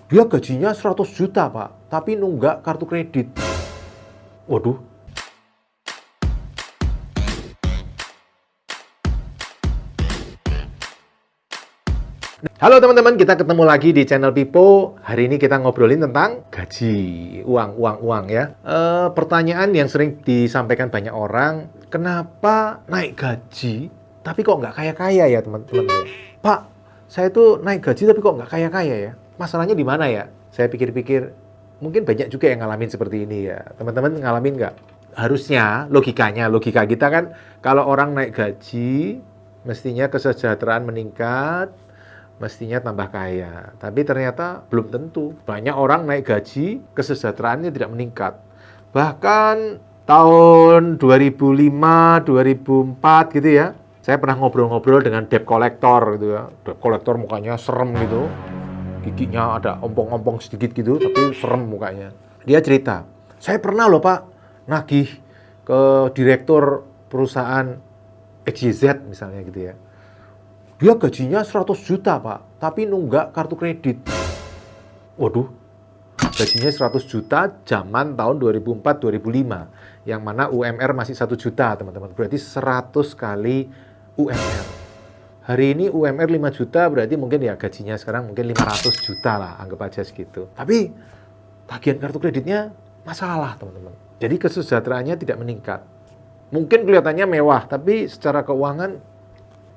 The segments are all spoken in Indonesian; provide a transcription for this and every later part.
Dia gajinya 100 juta, Pak, tapi nunggak kartu kredit. Waduh. Halo teman-teman, kita ketemu lagi di channel Pipo. Hari ini kita ngobrolin tentang gaji, uang ya. Pertanyaan yang sering disampaikan banyak orang, kenapa naik gaji tapi kok nggak kaya-kaya ya teman-teman? Pak, saya tuh naik gaji tapi kok nggak kaya-kaya ya? Masalahnya di mana ya? Saya pikir-pikir, mungkin banyak juga yang ngalamin seperti ini ya. Teman-teman ngalamin nggak? Harusnya logika kita kan, kalau orang naik gaji, mestinya kesejahteraan meningkat, mestinya tambah kaya. Tapi ternyata belum tentu. Banyak orang naik gaji, kesejahteraannya tidak meningkat. Bahkan tahun 2005, 2004 gitu ya, saya pernah ngobrol-ngobrol dengan debt collector gitu ya. Debt collector mukanya serem gitu. Giginya ada ompong-ompong sedikit gitu, tapi serem mukanya. Dia cerita, saya pernah loh Pak, nagih ke direktur perusahaan XYZ misalnya gitu ya. Dia gajinya 100 juta Pak, tapi nunggak kartu kredit. Waduh, gajinya 100 juta zaman tahun 2004-2005. Yang mana UMR masih 1 juta teman-teman, berarti 100 kali UMR. Hari ini UMR 5 juta, berarti mungkin ya gajinya sekarang mungkin 500 juta lah, anggap aja segitu. Tapi tagihan kartu kreditnya masalah teman-teman. Jadi kesejahteraannya tidak meningkat. Mungkin kelihatannya mewah, tapi secara keuangan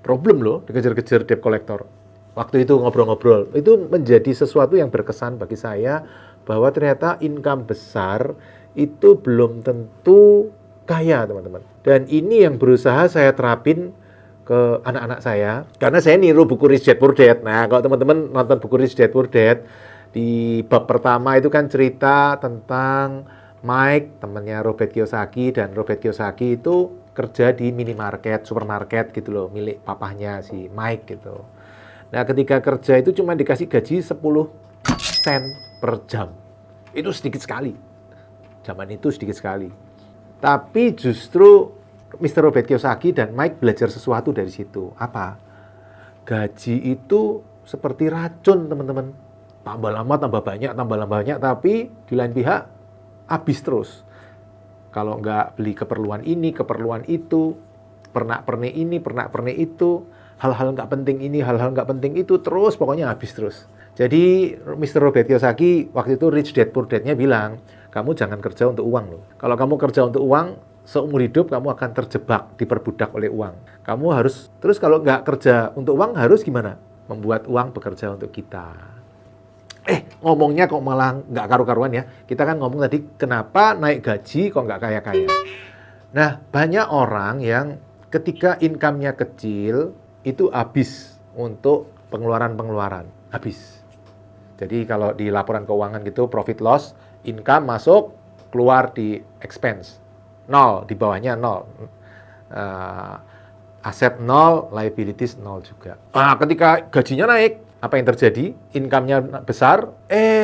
problem loh, dikejar-kejar debt collector. Waktu itu ngobrol-ngobrol, itu menjadi sesuatu yang berkesan bagi saya, bahwa ternyata income besar itu belum tentu kaya teman-teman. Dan ini yang berusaha saya terapin ke anak-anak saya, karena saya niru buku Rich Dad Poor Dad. Nah, kalau teman-teman nonton buku Rich Dad Poor Dad, di bab pertama itu kan cerita tentang Mike, temannya Robert Kiyosaki, dan Robert Kiyosaki itu kerja di minimarket, supermarket gitu loh, milik papahnya si Mike gitu. Nah, ketika kerja itu cuma dikasih gaji 10 sen per jam. Itu sedikit sekali. Zaman itu sedikit sekali. Tapi justru Mr. Robert Kiyosaki dan Mike belajar sesuatu dari situ. Apa? Gaji itu seperti racun, teman-teman. Tambah lama, tambah banyak, tapi di lain pihak habis terus. Kalau nggak beli keperluan ini, keperluan itu, pernak-pernik ini, pernak-pernik itu, hal-hal nggak penting ini, hal-hal nggak penting itu, terus pokoknya habis terus. Jadi Mr. Robert Kiyosaki waktu itu Rich Dad Poor Dad-nya bilang, kamu jangan kerja untuk uang loh. Kalau kamu kerja untuk uang, seumur hidup kamu akan terjebak, diperbudak oleh uang. Kamu harus, terus kalau nggak kerja untuk uang, harus gimana? Membuat uang bekerja untuk kita. Ngomongnya kok malah nggak karu-karuan ya. Kita kan ngomong tadi, kenapa naik gaji kok nggak kaya-kaya. Nah, banyak orang yang ketika income-nya kecil, itu habis untuk pengeluaran-pengeluaran. Habis. Jadi kalau di laporan keuangan gitu, profit loss, income masuk, keluar di expense. 0, di bawahnya 0. Aset 0, liabilities 0 juga. Nah, ketika gajinya naik, apa yang terjadi? Income-nya besar,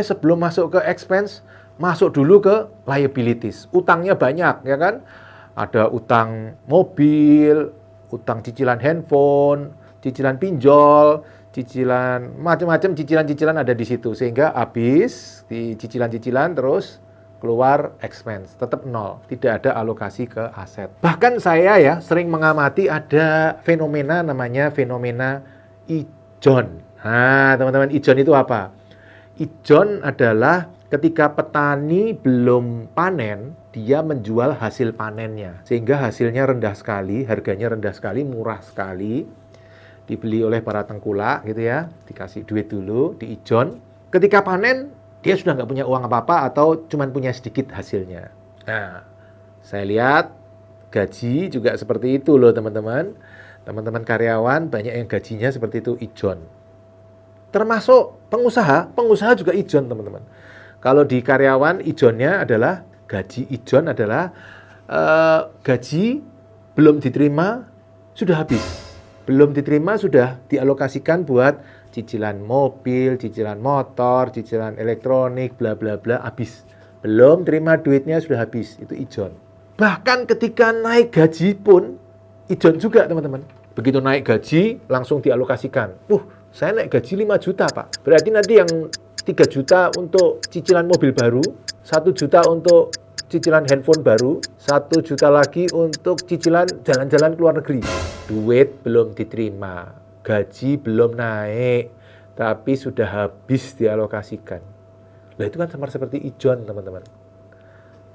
sebelum masuk ke expense, masuk dulu ke liabilities. Utangnya banyak, ya kan? Ada utang mobil, utang cicilan handphone, cicilan pinjol, cicilan macam-macam, cicilan-cicilan ada di situ. Sehingga habis di cicilan-cicilan, terus keluar expense, tetap 0, tidak ada alokasi ke aset. Bahkan saya ya sering mengamati ada fenomena namanya fenomena ijon. Nah, teman-teman, ijon itu apa? Ijon adalah ketika petani belum panen, dia menjual hasil panennya. Sehingga hasilnya rendah sekali, harganya rendah sekali, murah sekali. Dibeli oleh para tengkulak gitu ya, dikasih duit dulu, diijon. Ketika panen, dia sudah nggak punya uang apa-apa atau cuma punya sedikit hasilnya. Nah, saya lihat gaji juga seperti itu loh teman-teman. Teman-teman karyawan banyak yang gajinya seperti itu, ijon. Termasuk pengusaha juga ijon teman-teman. Kalau di karyawan ijonnya adalah, gaji ijon adalah gaji belum diterima sudah habis. Belum diterima sudah dialokasikan buat cicilan mobil, cicilan motor, cicilan elektronik, bla bla bla, habis. Belum terima duitnya sudah habis, itu ijon. Bahkan ketika naik gaji pun ijon juga teman-teman. Begitu naik gaji langsung dialokasikan. Saya naik gaji 5 juta Pak. Berarti nanti yang 3 juta untuk cicilan mobil baru, 1 juta untuk cicilan handphone baru, 1 juta lagi untuk cicilan jalan-jalan ke luar negeri. Duit belum diterima, gaji belum naik, tapi sudah habis dialokasikan. Nah itu kan sama seperti ijon, teman-teman.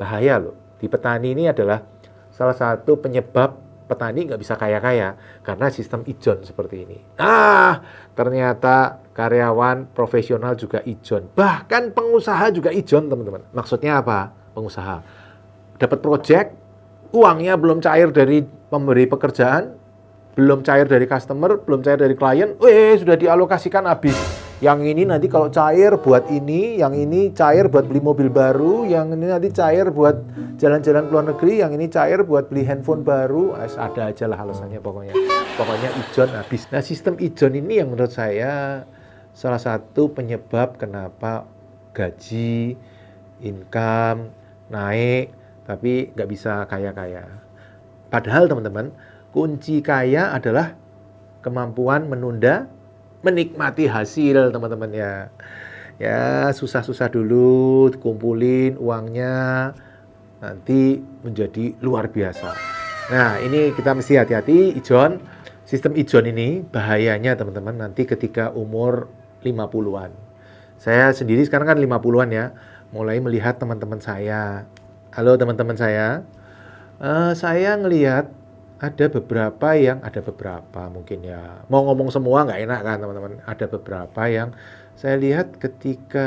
Bahaya loh. Di petani ini adalah salah satu penyebab petani nggak bisa kaya-kaya karena sistem ijon seperti ini. Ternyata karyawan profesional juga ijon. Bahkan pengusaha juga ijon, teman-teman. Maksudnya apa? Pengusaha dapat project, uangnya belum cair dari pemberi pekerjaan, belum cair dari customer, belum cair dari klien, sudah dialokasikan habis. Yang ini nanti kalau cair buat ini, yang ini cair buat beli mobil baru, yang ini nanti cair buat jalan-jalan ke luar negeri, yang ini cair buat beli handphone baru. Ada aja lah alasannya pokoknya. Pokoknya ijon habis. Nah sistem ijon ini yang menurut saya salah satu penyebab kenapa gaji, income naik, tapi nggak bisa kaya-kaya. Padahal teman-teman, kunci kaya adalah kemampuan menunda menikmati hasil, teman-teman ya. Ya, susah-susah dulu, kumpulin uangnya, nanti menjadi luar biasa. Nah, ini kita mesti hati-hati, ijon. Sistem ijon ini bahayanya, teman-teman, nanti ketika umur 50-an. Saya sendiri sekarang kan 50-an ya, mulai melihat teman-teman saya. Halo teman-teman saya ngelihat ada beberapa mungkin ya, mau ngomong semua nggak enak kan teman-teman, ada beberapa yang saya lihat ketika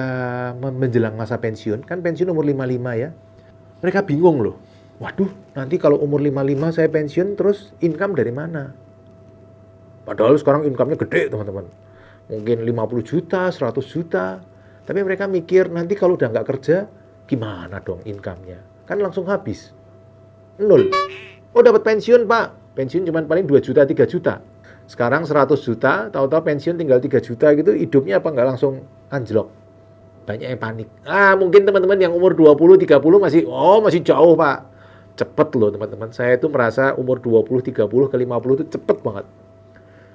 menjelang masa pensiun, kan pensiun umur 55 ya, mereka bingung loh, waduh nanti kalau umur 55 saya pensiun terus income dari mana? Padahal sekarang income-nya gede teman-teman, mungkin 50 juta, 100 juta, tapi mereka mikir nanti kalau udah nggak kerja gimana dong income-nya, kan langsung habis, nol. Oh dapat pensiun pak, pensiun cuma paling 2 juta, 3 juta. Sekarang 100 juta, tahu-tahu pensiun tinggal 3 juta gitu, hidupnya apa nggak langsung anjlok? Banyak yang panik. Mungkin teman-teman yang umur 20, 30 masih jauh pak. Cepet loh teman-teman, saya itu merasa umur 20, 30 ke 50 itu cepet banget.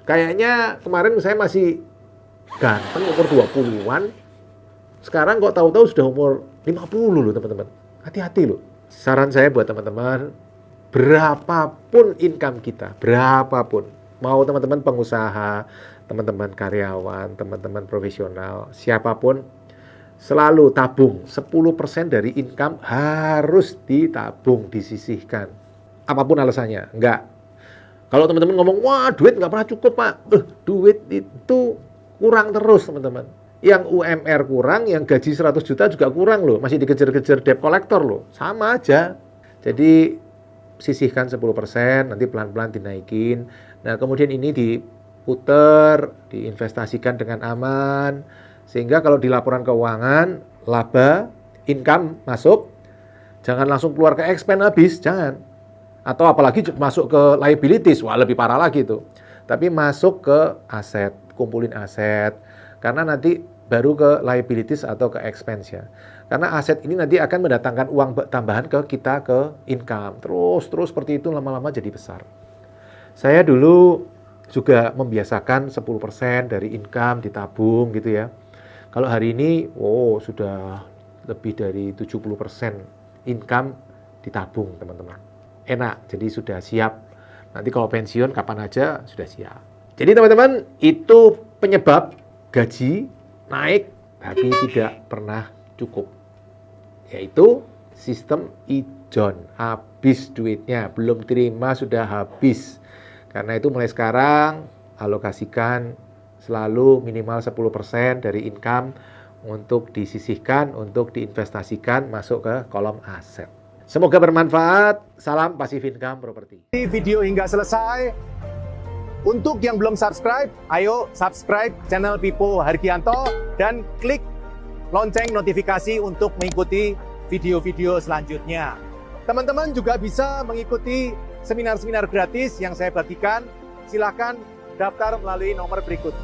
Kayaknya kemarin saya masih ganteng umur 20-an, sekarang kok tahu-tahu sudah umur 50 loh teman-teman. Hati-hati loh. Saran saya buat teman-teman, berapapun income kita, berapapun, mau teman-teman pengusaha, teman-teman karyawan, teman-teman profesional, siapapun, selalu tabung. 10% dari income harus ditabung, disisihkan. Apapun alasannya, enggak. Kalau teman-teman ngomong, wah duit nggak pernah cukup pak, duit itu kurang terus teman-teman. Yang UMR kurang, yang gaji 100 juta juga kurang loh, masih dikejar-kejar debt collector loh, sama aja. Jadi sisihkan 10%, nanti pelan-pelan dinaikin. Nah, kemudian ini diputer, diinvestasikan dengan aman, sehingga kalau di laporan keuangan, laba, income masuk, jangan langsung keluar ke expense habis, jangan. Atau apalagi masuk ke liabilities, wah lebih parah lagi tuh. Tapi masuk ke aset, kumpulin aset, karena nanti baru ke liabilities atau ke expense ya. Karena aset ini nanti akan mendatangkan uang tambahan ke kita, ke income. Terus seperti itu lama-lama jadi besar. Saya dulu juga membiasakan 10% dari income ditabung gitu ya. Kalau hari ini, sudah lebih dari 70% income ditabung teman-teman. Enak, jadi sudah siap. Nanti kalau pensiun kapan aja sudah siap. Jadi teman-teman, itu penyebab gaji naik tapi tidak pernah cukup. Yaitu sistem ijon, habis duitnya, belum terima sudah habis. Karena itu mulai sekarang alokasikan selalu minimal 10% dari income untuk disisihkan, untuk diinvestasikan masuk ke kolom aset. Semoga bermanfaat. Salam Passive Income Property. Video hingga selesai. Untuk yang belum subscribe, ayo subscribe channel Pipo Hargianto dan klik lonceng notifikasi untuk mengikuti video-video selanjutnya. Teman-teman juga bisa mengikuti seminar-seminar gratis yang saya bagikan. Silakan daftar melalui nomor berikut.